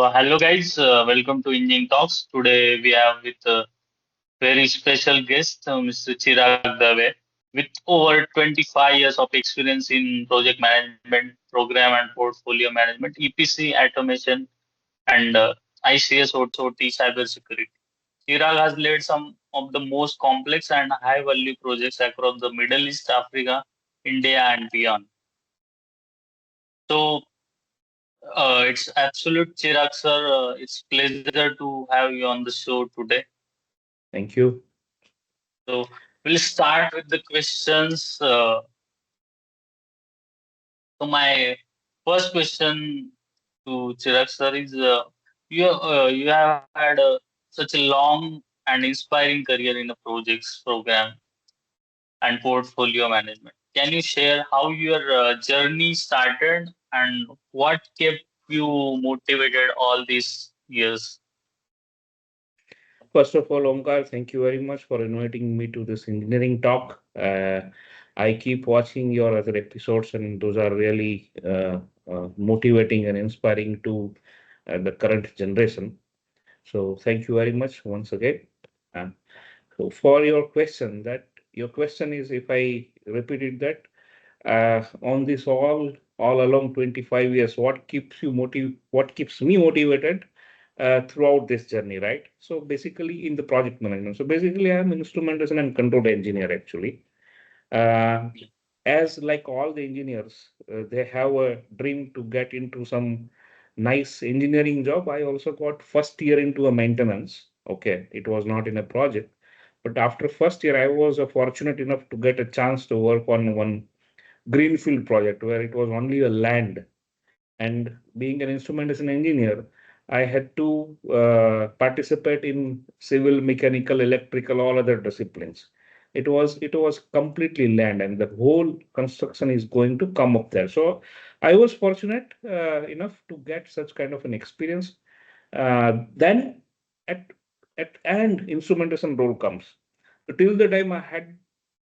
Hello guys, welcome to Engineering Talks. Today we have with a very special guest, Mr. Chirag Dave, with over 25 years of experience in project management, program and portfolio management, EPC automation, and ICS OT cybersecurity. Chirag has led some of the most complex and high-value projects across the Middle East, Africa, India, and beyond. So it's absolute Chirag sir. It's pleasure to have you on the show today. Thank you. So we'll start with the questions. So my first question to Chirag sir is: you have had such a long and inspiring career in the projects, program, and portfolio management. Can you share how your journey started and what kept you motivated all these years? First of all, Omkar, thank you very much for inviting me to this engineering talk. I keep watching your other episodes, and those are really motivating and inspiring to the current generation. So, thank you very much once again. Uh, so, for your question is if I repeated that on this all along 25 years, what keeps me motivated throughout this journey, right? So basically in the project management. So basically I'm instrumentation and control engineer actually. Uh, as like all the engineers, they have a dream to get into some nice engineering job. I also got first year into a maintenance. Okay, it was not in a project, but after first year, I was fortunate enough to get a chance to work on one greenfield project where it was only a land. And being an instrumentation engineer, I had to participate in civil, mechanical, electrical, all other disciplines. It was completely land, and the whole construction is going to come up there. So I was fortunate enough to get such kind of an experience. Then at and instrumentation role comes. So till the time I had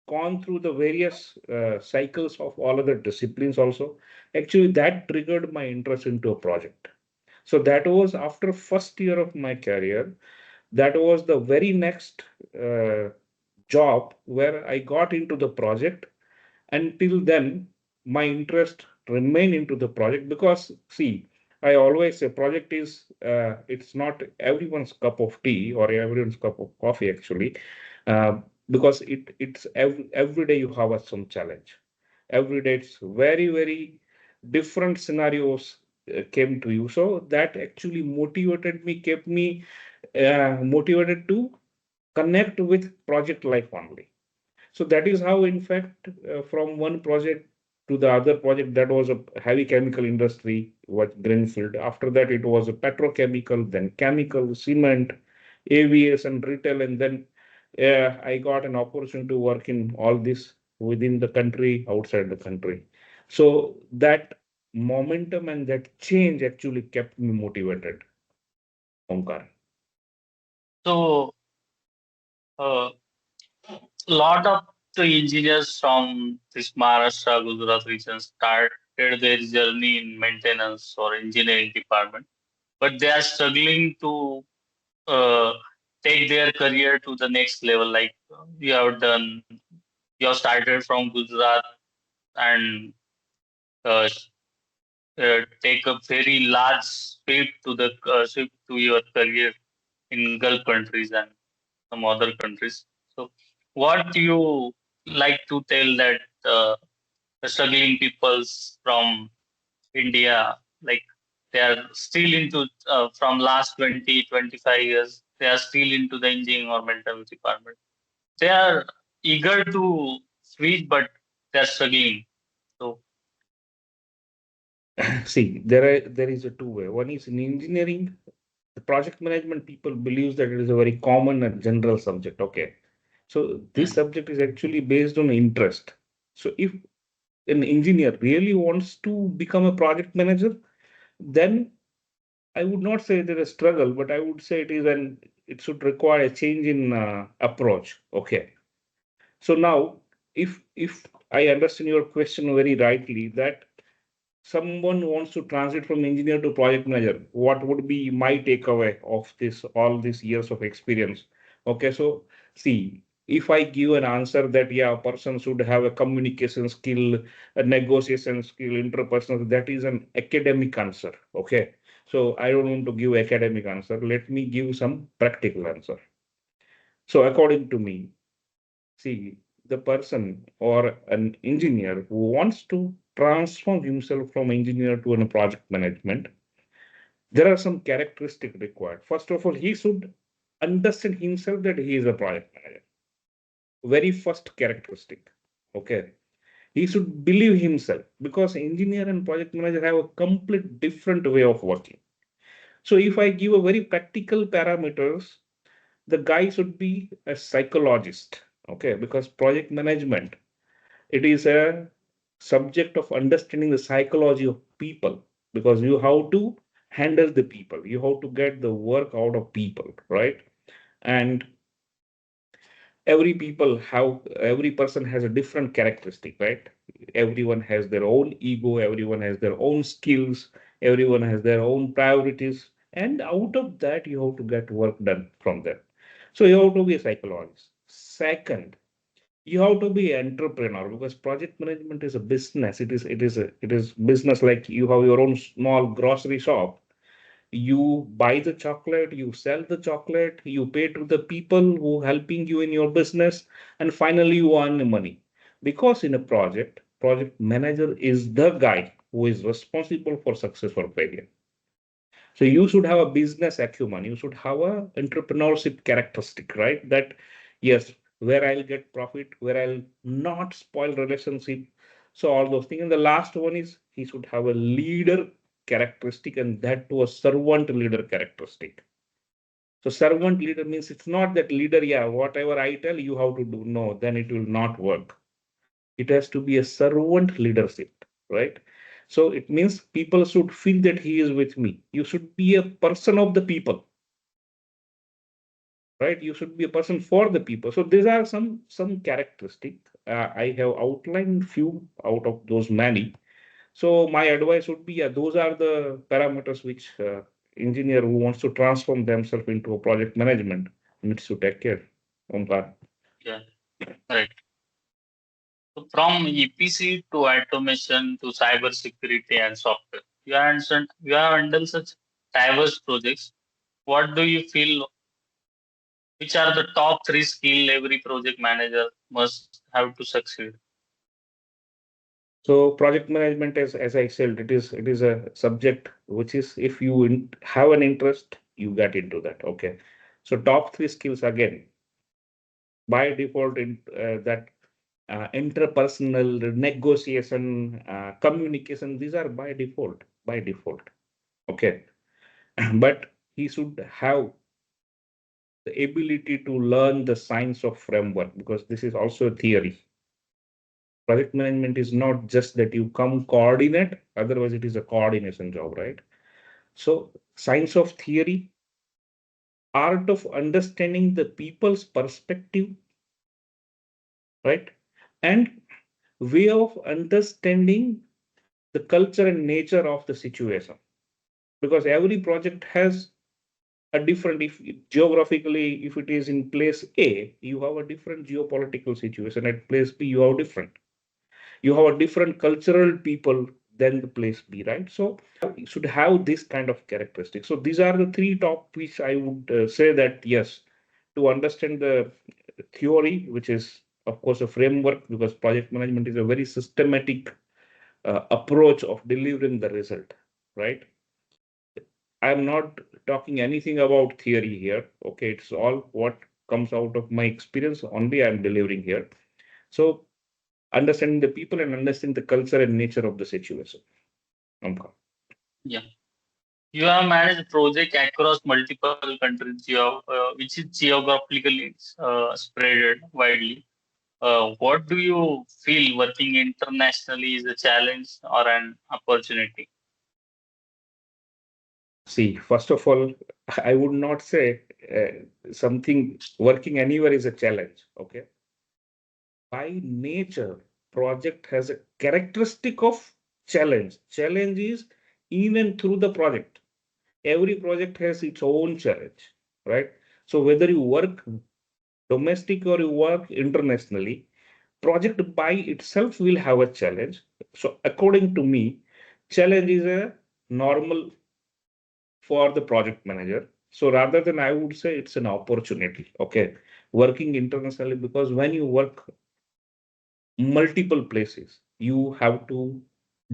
gone through the various cycles of all other disciplines also, actually that triggered my interest into a project. So that was after first year of my career. That was the very next uh, job where I got into the project. Until then, my interest remained into the project because see, I always say project is it's not everyone's cup of tea or everyone's cup of coffee actually, uh, because it's every day you have some challenge. Every day it's very different scenarios came to you. So that actually motivated me, kept me motivated to connect with project life only. So that is how, in fact, from one project to the other project, that was a heavy chemical industry, was Greenfield. After that, it was a petrochemical, then chemical, cement, aviation, retail, and then I got an opportunity to work in all this within the country, outside the country. So that momentum and that change actually kept me motivated, Omkar. So, a lot of the engineers from this Maharashtra, Gujarat region started their journey in maintenance or engineering department, but they are struggling to uh, take their career to the next level. Like you have started from Gujarat and uh, take a very large shift to your career in Gulf countries and some other countries. So, what do you like to tell that the struggling peoples from India, like they are still into from last 20-25 years, they are still into the engineering or maintenance department. They are eager to switch, but they are struggling. So, See, there is a two way. One is in engineering, the project management people believes that it is a very common and general subject. Okay. So this mm, subject is actually based on interest. So if an engineer really wants to become a project manager, then I would not say there is struggle, but I would say it should require a change in approach. Okay. So now, if I understand your question very rightly, that someone wants to transit from engineer to project manager, what would be my takeaway of this all these years of experience? Okay, so see, if I give an answer that yeah, a person should have a communication skill, a negotiation skill, interpersonal, that is an academic answer. Okay, so I don't want to give academic answer. Let me give some practical answer. So according to me, see, the person or an engineer who wants to transform himself from engineer to a project management, there are some characteristics required. First of all, he should understand himself that he is a project manager. Very first characteristic. Okay. He should believe himself because engineer and project manager have a complete different way of working. So if I give a very practical parameters, the guy should be a psychologist. Okay, because project management, it is a subject of understanding the psychology of people because you have to handle the people, you have to get the work out of people, right? And every person has a different characteristic, right? Everyone has their own ego, everyone has their own skills, everyone has their own priorities, and out of that you have to get work done from them. So you have to be a psychologist. Second, you have to be an entrepreneur because project management is a business. It is business. Like you have your own small grocery shop, you buy the chocolate, you sell the chocolate, you pay to the people who helping you in your business, and finally you earn the money. Because in a project manager is the guy who is responsible for success or failure. So you should have a business acumen. You should have a entrepreneurship characteristic, right? That yes, where I'll get profit, where I'll not spoil relationship. So all those things. And the last one is he should have a leader characteristic, and that to a servant leader characteristic. So servant leader means it's not that leader, yeah, whatever I tell you how to do. No, then it will not work. It has to be a servant leadership, right? So it means people should feel that he is with me. You should be a person of the people, right? You should be a person for the people. So these are some characteristic. I have outlined few out of those many. So my advice would be, yeah, those are the parameters which engineer who wants to transform themselves into a project management needs to take care. Omkar. Yeah, right. So from EPC to automation to cybersecurity and software, you have handled such diverse projects. What do you feel? Which are the top three skill every project manager must have to succeed? So project management is, as I said, it is a subject which is if you have an interest, you get into that. Okay. So top three skills again by default in that interpersonal negotiation, communication. These are by default. By default. Okay. But he should have the ability to learn the science of framework because this is also a theory. Project management is not just that you come coordinate, otherwise it is a coordination job, right? So science of theory, art of understanding the people's perspective, right? And way of understanding the culture and nature of the situation. Because every project has a different, if geographically, if it is in place A, you have a different geopolitical situation. At place B, you have different. You have a different cultural people than the place B, right? So you should have this kind of characteristics. So these are the three top which I would say that yes, to understand the theory, which is of course a framework, because project management is a very systematic approach of delivering the result, right? I'm not talking anything about theory here. Okay, it's all what comes out of my experience only I'm delivering here. So understanding the people and understanding the culture and nature of the situation. Omkar. Yeah. You have managed project across multiple countries, which is geographically spread widely. What do you feel working internationally is a challenge or an opportunity? See, first of all, I would not say something working anywhere is a challenge. Okay. By nature, project has a characteristic of Challenge is even through the project. Every project has its own challenge, right? So whether you work domestic or you work internationally, project by itself will have a challenge. So according to me, challenge is a normal for the project manager. So rather than I would say it's an opportunity. Okay. Working internationally, because when you work multiple places, you have to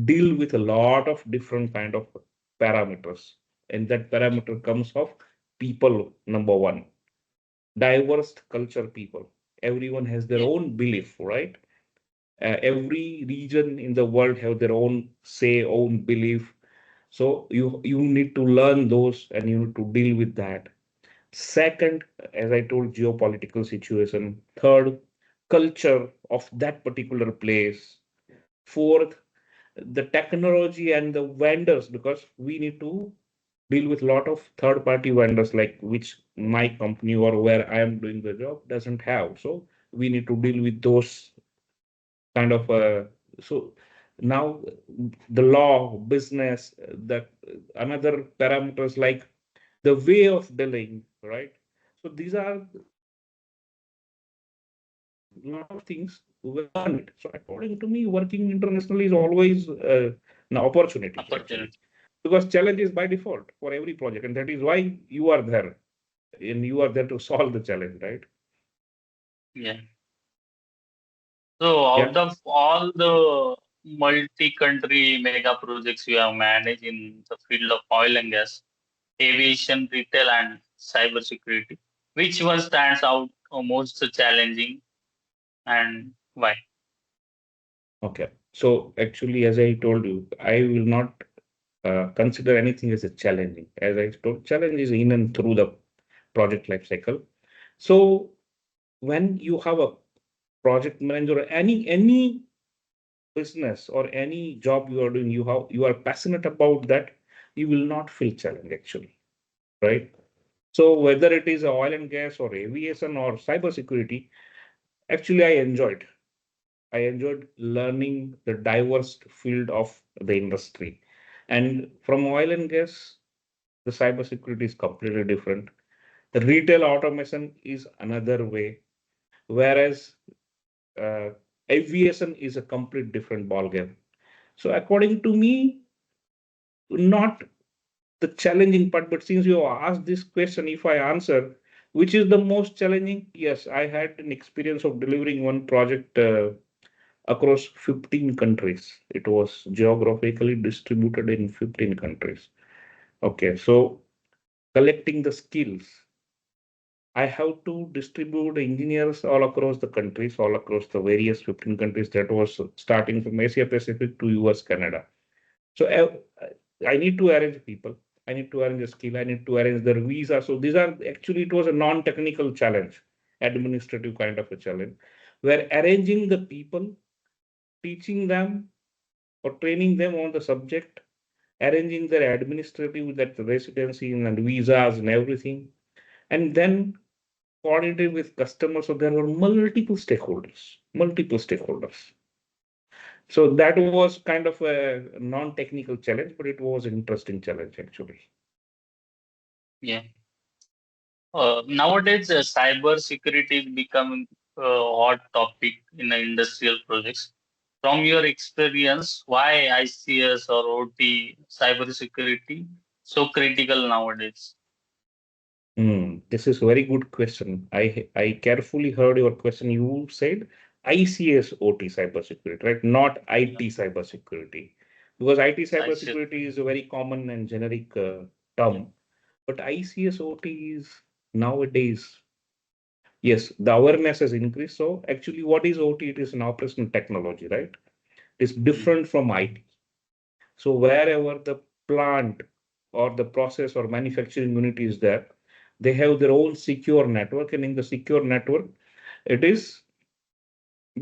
deal with a lot of different kind of parameters. And that parameter comes of people, number one, diverse culture people. Everyone has their Yeah. own belief, right? Every region in the world have their own say, own belief. So you need to learn those and you need to deal with that. Second, as I told, geopolitical situation. Third, culture of that particular place. Fourth, the technology and the vendors, because we need to deal with a lot of third party vendors, like which my company or where I am doing the job doesn't have. So we need to deal with those kind of so now the law, business, that another parameters like the way of billing, right? So these are a lot of things to learn it. So according to me, working internationally is always an opportunity actually, Opportunity. because challenge is by default for every project, and that is why you are there, and you are there to solve the challenge, right? Yeah. So Yeah. out of all the multi-country mega projects you have managed in the field of oil and gas, aviation, retail, and cybersecurity, which one stands out most challenging and why? Okay. So actually, as I told you, I will not consider anything as a challenging. As I told, challenge is in and through the project life cycle. So when you have a project manager or any business or any job you are doing, you are passionate about that, you will not feel challenge actually, right? So whether it is oil and gas or aviation or cybersecurity, actually I enjoyed learning the diverse field of the industry. And from oil and gas, the cybersecurity is completely different. The retail automation is another way, whereas uh, aviation is a complete different ballgame. So according to me, not the challenging part, but since you asked this question, if I answer, which is the most challenging? Yes, I had an experience of delivering one project across 15 countries. It was geographically distributed in 15 countries. Okay, so collecting the skills. I have to distribute engineers all across the countries, all across the various 15 countries. That was starting from Asia Pacific to US, Canada. So I need to arrange people. I need to arrange a skill. I need to arrange their visa. So these are actually, it was a non-technical challenge, administrative kind of a challenge, where arranging the people, teaching them or training them on the subject, arranging their administrative, that residency and visas and everything, and then coordinating with customers. So there were multiple stakeholders. So that was kind of a non-technical challenge, but it was an interesting challenge actually. Yeah. Nowadays, cyber security is becoming a hot topic in the industrial projects. From your experience, why ICS or OT cyber security so critical nowadays? This is a very good question. I carefully heard your question. You said ICS OT cybersecurity, right? Not Yeah. IT cybersecurity, because IT Yes, ICS. cybersecurity is a very common and generic term. But ICS OT is nowadays, yes, the awareness has increased. So actually, what is OT? It is an operational technology, right? It's Mm. different from IT. So wherever the plant or the process or manufacturing unit is there, they have their own secure network, and in the secure network, it is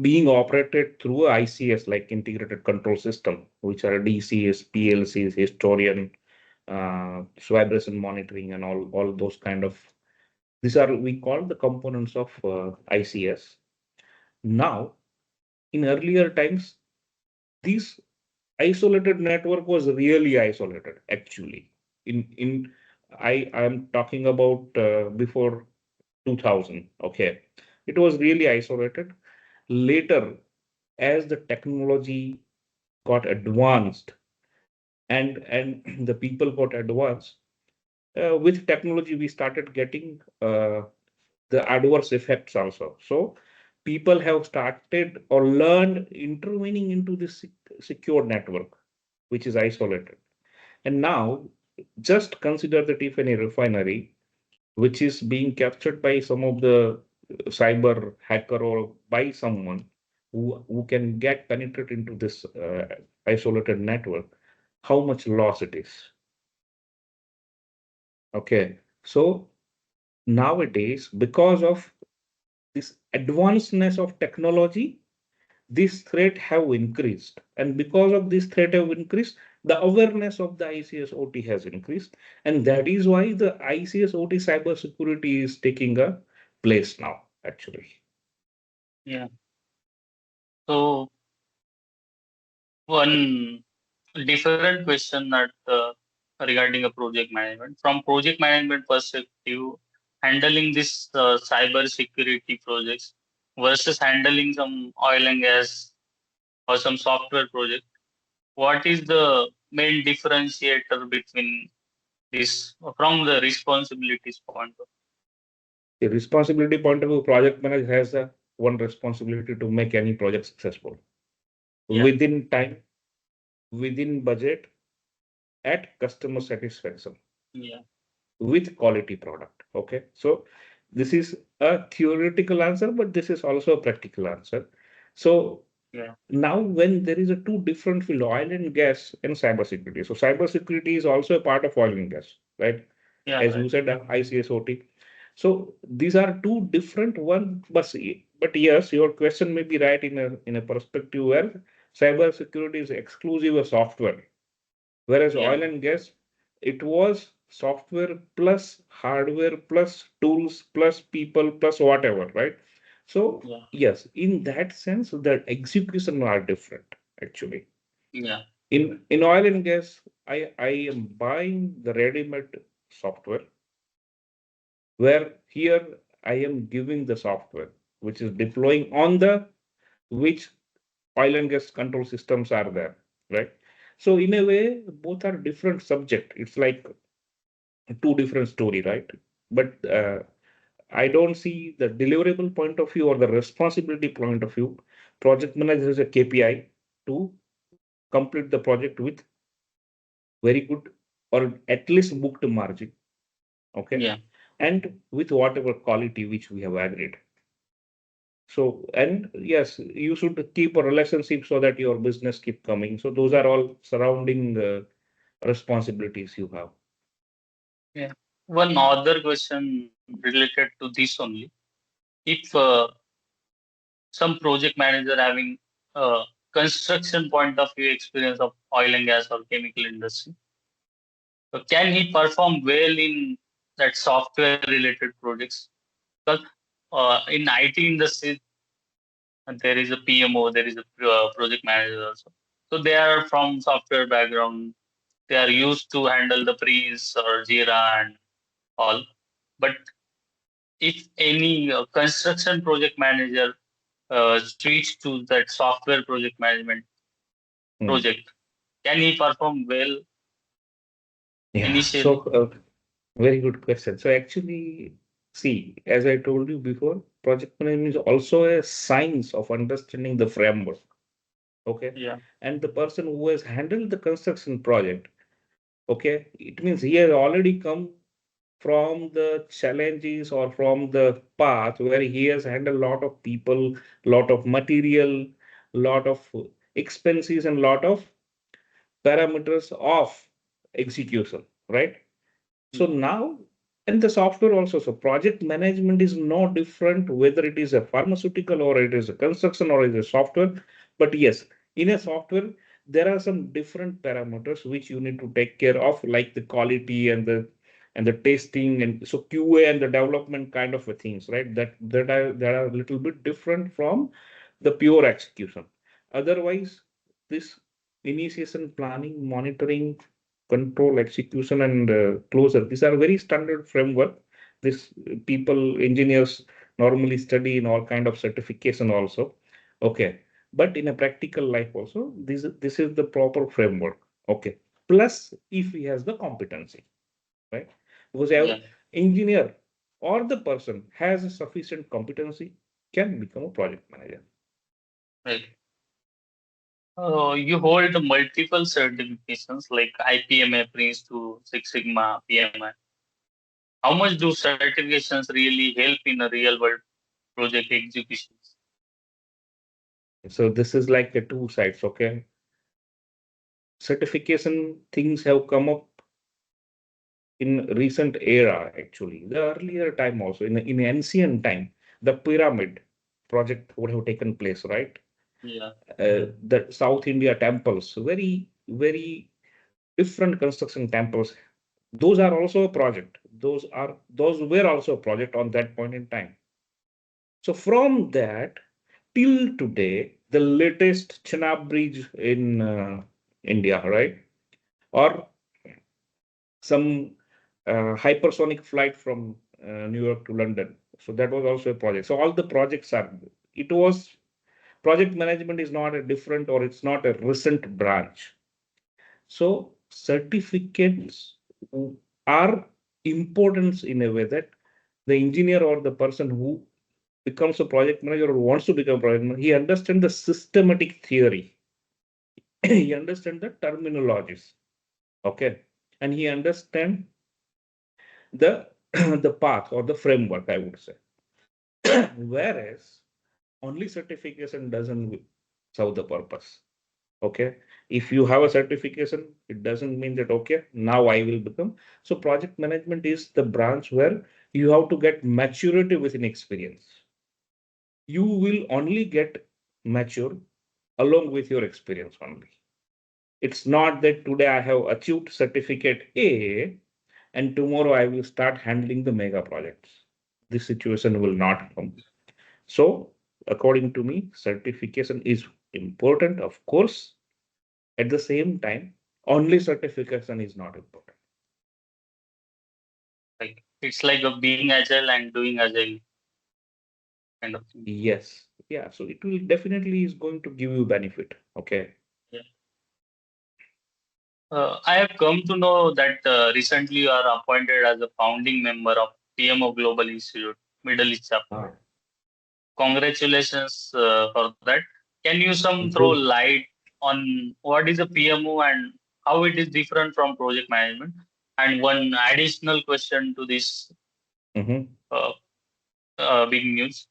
being operated through ICS, like integrated control system, which are DCS, PLCs, historian, vibration monitoring, and all those kind of. These are we call the components of ICS. Now, in earlier times, these isolated network was really isolated actually. In I am talking about before 2000. Okay, it was really isolated. Later, as the technology got advanced and the people got advanced, with technology we started getting the adverse effects also. So people have started or learned intervening into this secure network, which is isolated. And now, just consider that if any refinery, which is being captured by some of the cyber hacker or by someone who can get penetrate into this isolated network, how much loss it is. Okay. So nowadays, because of this advancedness of technology, this threat have increased. And because of this threat have increased, the awareness of the ICS OT has increased. And that is why the ICS OT cybersecurity is taking a place now, actually. Yeah. So one different question that regarding a project management. From project management perspective, handling this cyber security projects versus handling some oil and gas or some software project, what is the main differentiator between this from the responsibilities point of The responsibility point of view, project manager has a one responsibility to make any project successful yeah, within time, within budget, at customer satisfaction yeah, with quality product. Okay. So this is a theoretical answer, but this is also a practical answer. So yeah, now when there is a two different field, oil and gas and cybersecurity. So cybersecurity is also a part of oil and gas, right? yeah, As right, you said, ICSOT. So these are two different one, but yes, your question may be right in a perspective where cybersecurity is exclusive of software, whereas yeah, oil and gas, it was software plus hardware plus tools plus people plus whatever, right? So yeah, yes, in that sense, the execution are different actually. yeah, In oil and gas, I am buying the ready-made software, where here I am giving the software, which is deploying on the which oil and gas control systems are there, right? So in a way, both are different subject. It's like two different story, right? But I don't see the deliverable point of view or the responsibility point of view. Project manager is a KPI to complete the project with very good or at least booked margin. Okay. yeah, And with whatever quality which we have agreed. So, and yes, you should keep a relationship so that your business keep coming. So those are all surrounding responsibilities you have. yeah. One other question related to this only. If some project manager having a construction point of view experience of oil and gas or chemical industry, so can he perform well in that software related projects? Because in IT industry, there is a PMO, there is a project manager also. So they are from software background. They are used to handle the Prince or Jira and all. But if any construction project manager switch to that software project management Hmm. project, can he perform well Yeah. So initially? very good question. So actually, see, as I told you before, project management is also a science of understanding the framework. Okay. Yeah, And the person who has handled the construction project, okay, it means he has already come from the challenges or from the path where he has handled a lot of people, lot of material, lot of expenses, and lot of parameters of execution, right? So yeah, now, and the software also, so project management is no different whether it is a pharmaceutical or it is a construction or it is a software. But yes, in a software, there are some different parameters which you need to take care of, like the quality and the testing and so QA and the development kind of a things, right? That are a little bit different from the pure execution. Otherwise, this initiation, planning, monitoring, control, execution, and closure. These are very standard framework. This people, engineers normally study in all kind of certification also. Okay, but in a practical life also, this is the proper framework. Okay, plus if he has the competency, right? Because Yeah. our engineer or the person has a sufficient competency can become a project manager. Right. You hold multiple certifications like IPMA, PRINCE2, Six Sigma, PMI. How much do certifications really help in a real world project executions? So this is like the two sides. Okay, certification things have come up in recent era. Actually, the earlier time also in ancient time, the pyramid project would have taken place, right? Yeah. The South India temples, very different construction temples. Those are also a project. Those were also a project on that point in time. So from that till today, the latest Chenab Bridge in India, right? Or some hypersonic flight from New York to London. So that was also a project. So all the projects are, it was project management is not a different or it's not a recent branch. So certificates are important in a way that the engineer or the person who becomes a project manager or wants to become a project manager, he understands the systematic theory. He understands the terminologies. Okay. And he understands the the path or the framework, I would say. Whereas only certification doesn't serve the purpose. Okay. If you have a certification, it doesn't mean that, okay, now I will become. So project management is the branch where you have to get maturity within experience. You will only get mature along with your experience only. It's not that today I have achieved certificate A and tomorrow I will start handling the mega projects. This situation will not come. So, according to me, certification is important, of course. At the same time, only certification is not important. Like it's like a being agile and doing agile kind of thing. Yes, yeah. So it will definitely is going to give you benefit. Okay. Yeah. I have come to know that recently you are appointed as a founding member of PMO Global Institute, Middle East chapter. Ah, Congratulations for that. Can you some thank throw you. light on what is a PMO and how it is different from project management? And one additional question to this Mhm. uh, big news.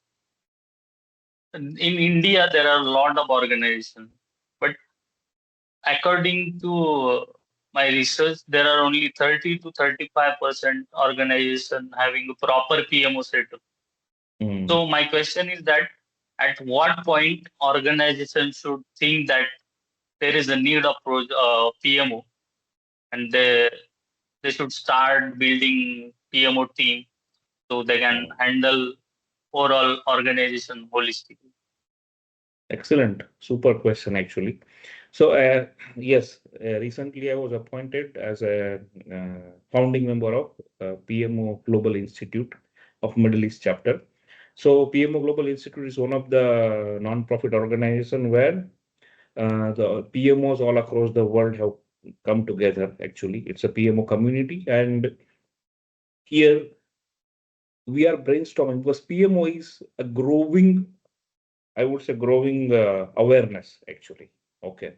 In India, there are a lot of organizations, but according to my research, there are only 30 to 35% organization having a proper PMO setup. Mm. So my question is that at what point organization should think that there is a need of PMO and they should start building PMO team so they can Oh, handle overall organization holistically. excellent. Super question, actually. So, yes, recently I was appointed as a founding member of PMO Global Institute of Middle East chapter. So, PMO Global Institute is one of the non-profit organization where the PMOs all across the world have come together. Actually, it's a PMO community, and here we are brainstorming because PMO is a growing, I would say, growing awareness actually. Okay.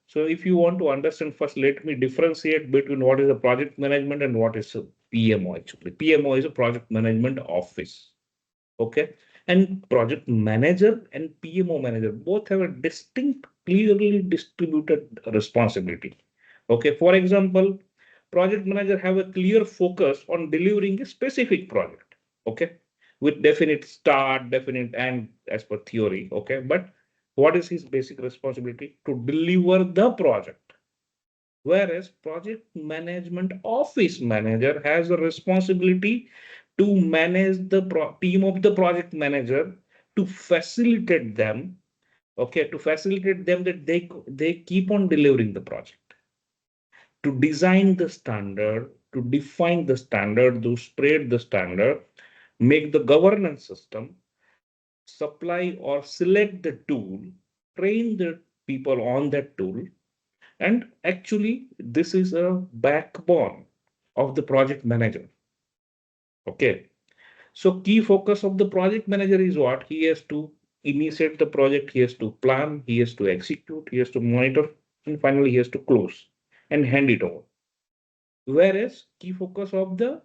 So if you want to understand first, let me differentiate between what is a project management and what is a PMO actually. PMO is a project management office. Okay. And project manager and PMO manager both have a distinct, clearly distributed responsibility. Okay. For example, project manager have a clear focus on delivering a specific project. Okay. With definite start, definite end as per theory. Okay. But what is his basic responsibility? To deliver the project. Whereas project management office manager has a responsibility to manage the team of the project manager to facilitate them Okay, to facilitate them that they keep on delivering the project, to design the standard, to define the standard, to spread the standard, make the governance system, supply or select the tool, train the people on that tool, and actually this is a backbone of the project manager. Okay, so key focus of the project manager is what? He has to initiate the project, he has to plan, he has to execute, he has to monitor, and finally he has to close and hand it over. Whereas key focus of the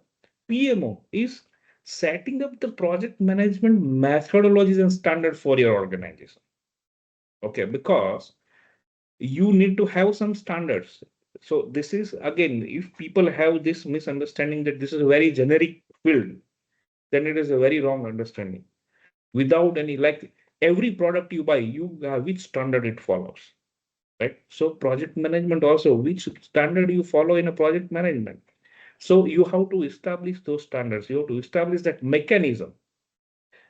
PMO is setting up the project management methodologies and standard for your organization. Okay, because you need to have some standards. So this is again, if people have this misunderstanding that this is a very generic field, then it is a very wrong understanding. Without any, like every product you buy, you which standard it follows, right? So project management also, which standard you follow in a project management. So you have to establish those standards. You have to establish that mechanism.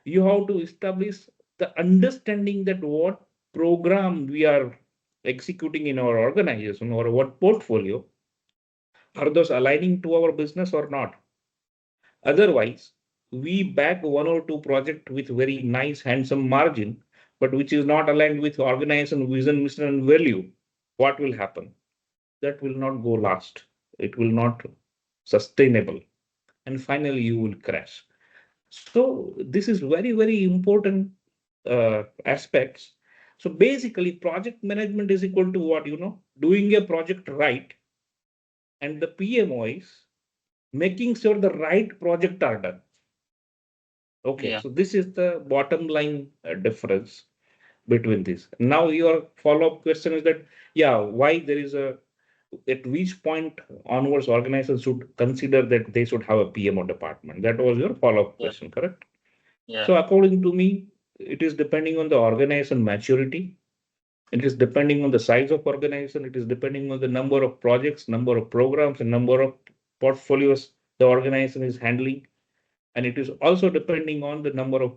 You have to establish the understanding that what program we are executing in our organization or what portfolio, are those aligning to our business or not. Otherwise, we back one or two project with very nice handsome margin, but which is not aligned with organization vision, mission, and value. What will happen? That will not go last. It will not sustainable, and finally you will crash. So this is very, very important aspects. So basically, project management is equal to what, doing a project right, and the PMO is making sure the right project are done. Okay, Yeah. so this is the bottom line difference between this. Now your follow-up question is that, yeah, why there is a, at which point onwards organizations should consider that they should have a PMO department? That was your follow-up Yeah. question, correct? Yeah. So according to me, it is depending on the organization maturity. It is depending on the size of organization. It is depending on the number of projects, number of programs, and number of portfolios the organization is handling. And it is also depending on the number of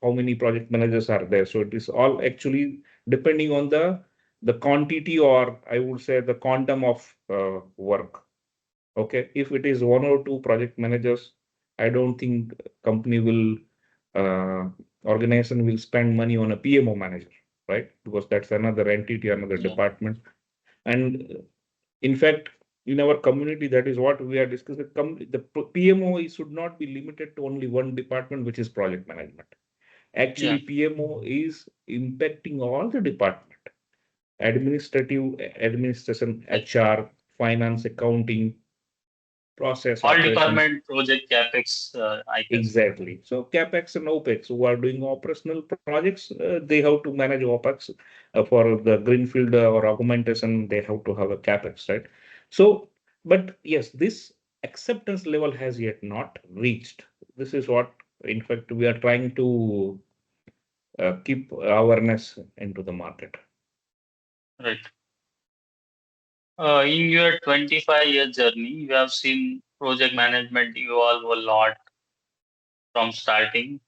how many project managers are there. So it is all actually depending on the quantity, or I would say the quantum of work. Okay, if it is one or two project managers, I don't think company will uh, organization will spend money on a PMO manager, right? Because that's another entity, another Yeah. department. And in fact, in our community, that is what we are discussing. The PMO should not be limited to only one department, which is project management. Yeah. Actually, PMO is impacting all the department, administrative, administration, Like HR, finance, accounting, process all operations. department project capex, I can say. Exactly. So CapEx and OpEx who are doing operational projects, they have to manage OpEx for the greenfield or augmentation. They have to have a CapEx, right? So, but yes, this acceptance level has yet not reached. This is what, in fact, we are trying to keep awareness into the market. Right. In your 25-year journey, you have seen project management evolve a lot from starting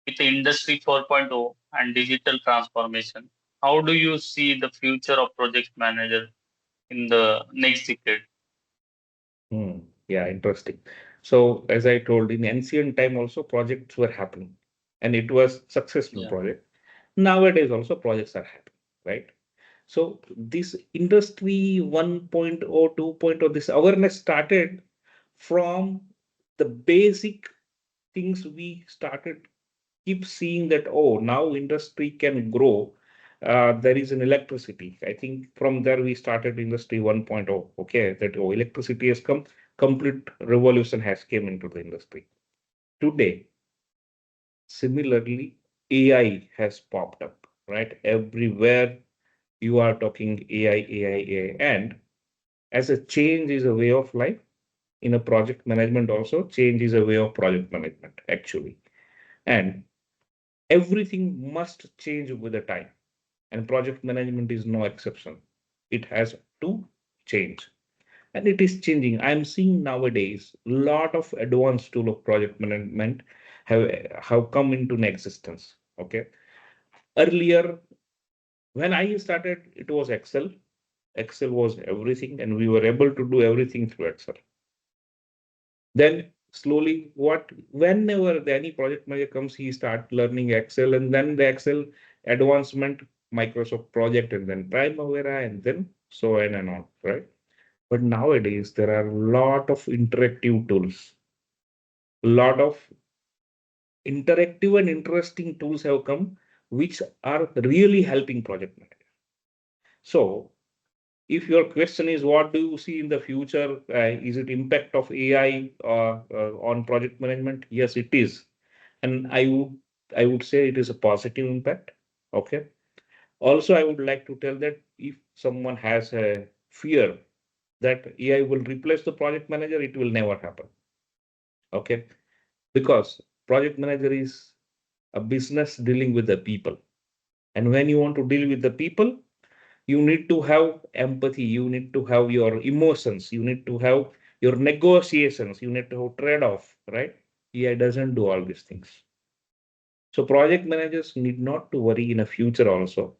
with Industry 4.0 and digital transformation. How do you see the future of project manager in the next decade? Hmm. Yeah, interesting. So, as I told, in ancient time also projects were happening, and it was successful Yeah. project. Nowadays also projects are happening, right? So this industry 1.0, 2.0, this awareness started from the basic things. We started keep seeing that, oh, now industry can grow. There is an electricity. I think from there we started industry 1.0. Okay, that, oh, electricity has come, complete revolution has came into the industry. Today, similarly, AI has popped up, right? Everywhere you are talking AI, AI, AI. And as a change is a way of life, in a project management also, change is a way of project management, actually. And everything must change with the time. And project management is no exception. It has to change. And it is changing. I'm seeing nowadays a lot of advanced tool of project management have come into existence. Okay. Earlier, When I started, it was Excel. Excel was everything, and we were able to do everything through Excel. Then slowly, whenever any project manager comes, he start learning Excel, and then the Excel advancement, Microsoft Project, and then Primavera, and then so on and on, right? But nowadays there are a lot of interactive tools, a lot of interactive and interesting tools have come, which are really helping project manager. So if your question is what do you see in the future, is it impact of AI on project management? Yes, it is, and I would say it is a positive impact. Okay. Also, I would like to tell that if someone has a fear that AI will replace the project manager, it will never happen. Okay, because project manager is a business dealing with the people, and when you want to deal with the people, you need to have empathy, you need to have your emotions, you need to have your negotiations, you need to have trade-off, right? AI doesn't do all these things. So project managers need not to worry in a future also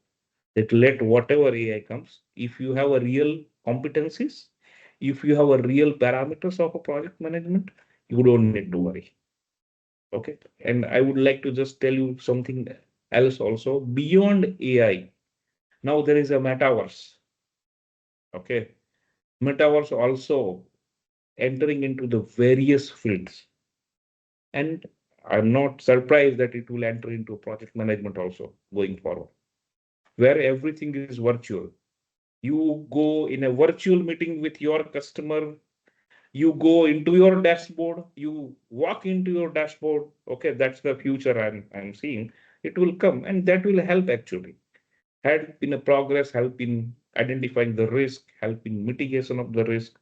that let whatever AI comes, if you have a real competencies, if you have a real parameters of a project management, you don't need to worry. Okay. And I would like to just tell you something else also beyond AI. Now there is a metaverse. Okay. Metaverse also entering into the various fields. And I'm not surprised that it will enter into project management also going forward, where everything is virtual. You go in a virtual meeting with your customer, you go into your dashboard, you walk into your dashboard. Okay, that's the future I'm seeing. It will come, and that will help actually. Help in a progress, help in identifying the risk, help in mitigation of the risk,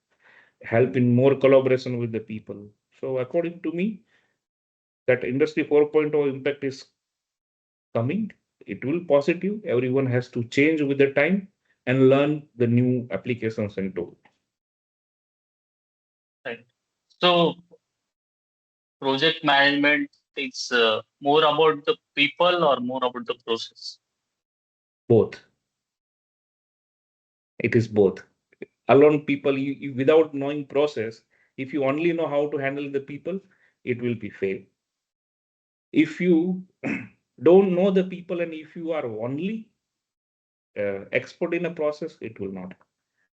help in more collaboration with the people. So according to me, that industry 4.0 impact is coming. It will positive. Everyone has to change with the time and learn the new applications and tools. Right. So project management is more about the people or more about the process? Both. It is both. Alone people, without knowing process, if you only know how to handle the people, it will be fail. If you don't know the people and if you are only expert in a process, it will not.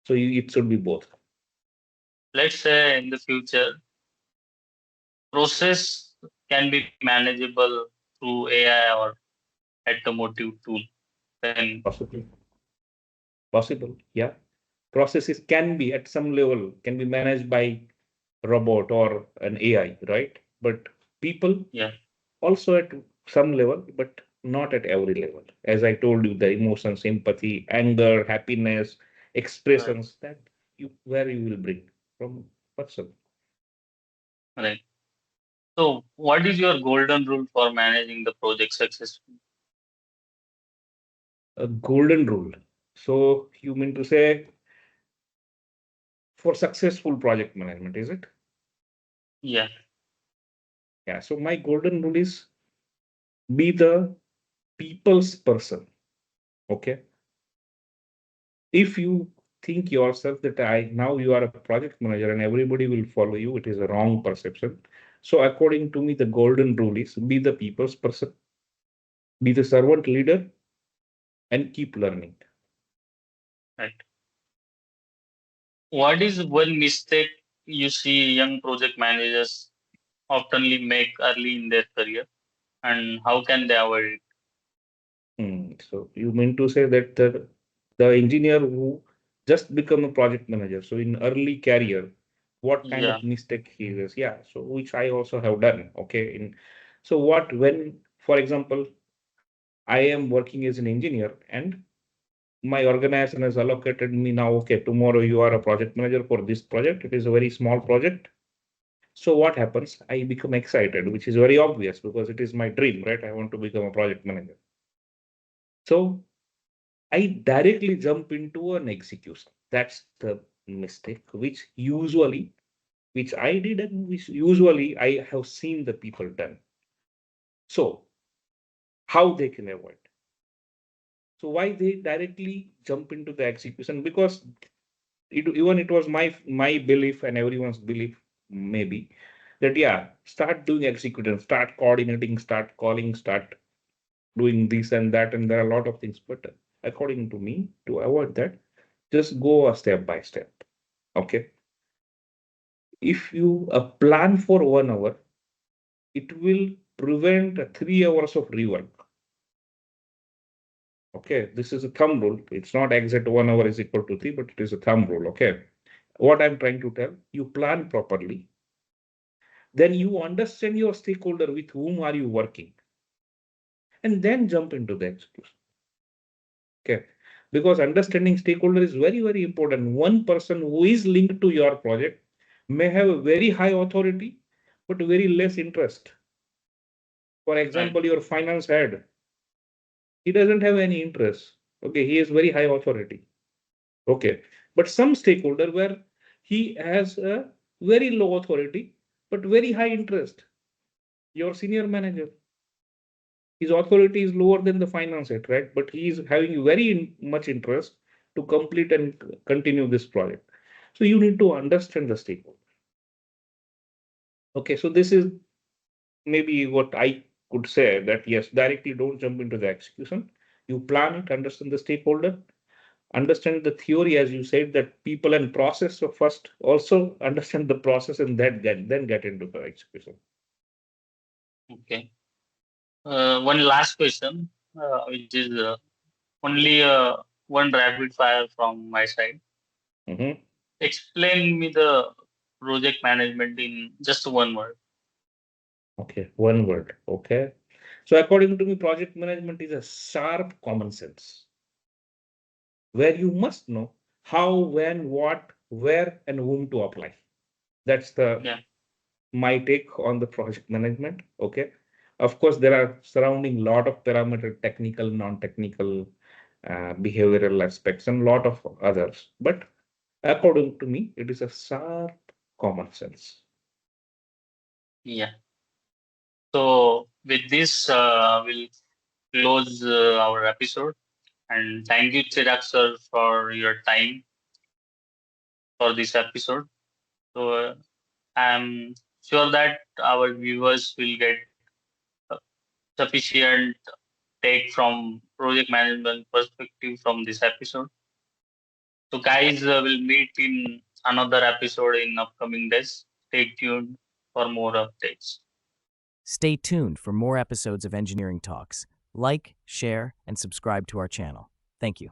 So it should be both. Let's say in the future, process can be manageable through AI or automotive tool. Then Possibly. Possible. Yeah. Processes can be at some level can be managed by robot or an AI, right? But people yeah, also at some level, but not at every level. As I told you, the emotions, empathy, anger, happiness, right, expressions that you where you will bring from person. right. So what is your golden rule for managing the project successfully? A golden rule. So you mean to say for successful project management, is it? Yeah, Yeah. So my golden rule is be the people's person. Okay. If you think yourself that I now you are a project manager and everybody will follow you, it is a wrong perception. So according to me, the golden rule is be the people's person, be the servant leader, and keep learning. right. What is one mistake you see young project managers oftenly make early in their career, and how can they avoid it? So you mean to say that the engineer who just become a project manager, so in early career, what kind Yeah, of mistake he is? Yeah, so which I also have done. Okay, in so what when, for example, I am working as an engineer and my organization has allocated me now, okay, tomorrow you are a project manager for this project. It is a very small project. So what happens? I become excited, which is very obvious because it is my dream, right? I want to become a project manager. So I directly jump into an execution. That's the mistake, which I did and which usually I have seen the people done. So how they can avoid? So why they directly jump into the execution? Because it was my belief and everyone's belief, maybe, that yeah, start doing execution, start coordinating, start calling, start doing this and that, and there are a lot of things. But according to me, to avoid that, just go a step by step. Okay. If you plan for 1 hour, it will prevent 3 hours of rework. Okay, this is a thumb rule. It's not exact 1 hour is equal to 3, but it is a thumb rule. Okay. What I'm trying to tell, you plan properly, then you understand your stakeholder with whom are you working, and then jump into the execution. Okay. Because understanding stakeholder is very, very important. One person who is linked to your project may have a very high authority, but very less interest. For Right. example, your finance head, he doesn't have any interest. Okay, he has very high authority. Okay, but some stakeholder where he has a very low authority but very high interest. Your senior manager, his authority is lower than the finance head, right? But he is having very much interest to complete and continue this project. So you need to understand the stakeholder. Okay, so this is maybe what I could say, that yes, directly don't jump into the execution. You plan it, understand the stakeholder, understand the theory, as you said, that people and process. So first also understand the process and then get into the execution. Okay. One last question, which is only one rapid fire from my side. Mhm. Explain me the project management in just one word. Okay, one word. Okay. So according to me, project management is a sharp common sense where you must know how, when, what, where, and whom to apply. That's the Yeah. my take on the project management. Okay. Of course, there are surrounding lot of parameter, technical, non-technical, behavioral aspects, and lot of others. But according to me, it is a sharp common sense. Yeah. So with this, we'll close our episode. And thank you, Chirag sir, for your time for this episode. So I'm sure that our viewers will get uh, sufficient take from project management perspective from this episode. So guys, we'll meet in another episode in upcoming days. Stay tuned for more updates. Stay tuned for more episodes of Engineering Talks. Like, share, and subscribe to our channel. Thank you.